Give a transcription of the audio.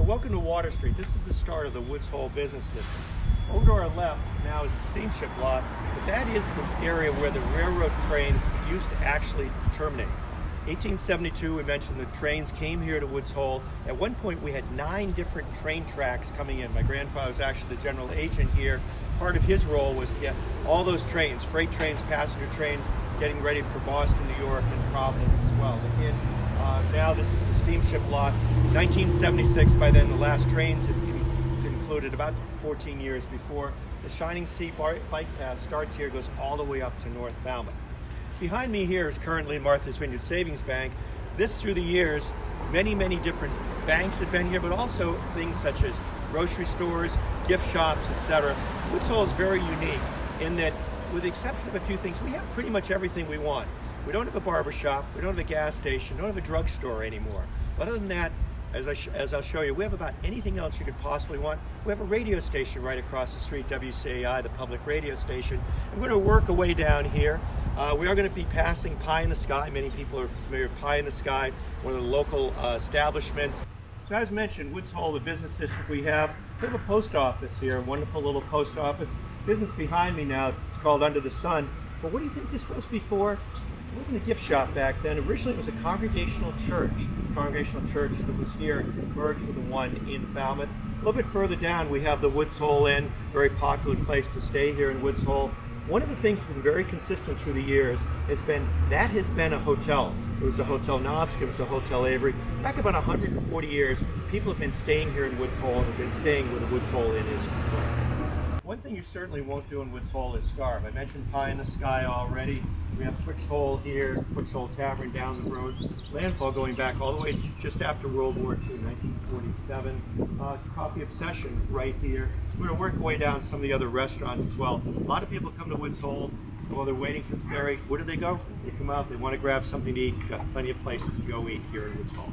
So welcome to Water Street. This is the start of the Woods Hole Business District. Over to our left now is the steamship lot, but that is the area where the railroad trains used to actually terminate. 1872, we mentioned the trains came here to Woods Hole. At one point we had 9 different train tracks coming in. My grandfather was actually the general agent here. Part of his role was to get all those trains, freight trains, passenger trains, getting ready for Boston, New York, and Providence as well. Again, now this is the steamship lot. 1976, by then the last trains had concluded about 14 years before. The Shining Sea bike path starts here, goes all the way up to North Falmouth. Behind me here is currently Martha's Vineyard Savings Bank. This, through the years, many different banks have been here, but also things such as grocery stores, gift shops, etc. Woods Hole is very unique in that, with the exception of a few things, we have pretty much everything we want. We don't have a barber shop, we don't have a gas station, don't have a drugstore anymore. But other than that, as I'll show you, we have about anything else you could possibly want. We have a radio station right across the street, WCAI, the public radio station. I'm going to work our way down here. We are going to be passing Pie in the Sky. Many people are familiar with Pie in the Sky, one of the local establishments. So as mentioned, Woods Hole, the business district, we have a post office here, a wonderful little post office. Business behind me now, it's called Under the Sun. But what do you think this was before? It wasn't a gift shop back then. Originally it was a congregational church. The congregational church that was here merged with the one in Falmouth. A little bit further down we have the Woods Hole Inn, very popular place to stay here in Woods Hole. One of the things that's been very consistent through the years has been a hotel. It was the Hotel Knobsky, it was the Hotel Avery. Back about 140 years, people have been staying here in Woods Hole and have been staying where the Woods Hole Inn is. One thing you certainly won't do in Woods Hole is starve. I mentioned Pie in the Sky already. We have Quick's Hole here, Quick's Hole Tavern down the road. Landfall going back all the way just after World War II, 1947. Coffee Obsession right here. We're going to work our way down some of the other restaurants as well. A lot of people come to Woods Hole while they're waiting for the ferry. Where do they go? They come out, they want to grab something to eat. Got plenty of places to go eat here in Woods Hole.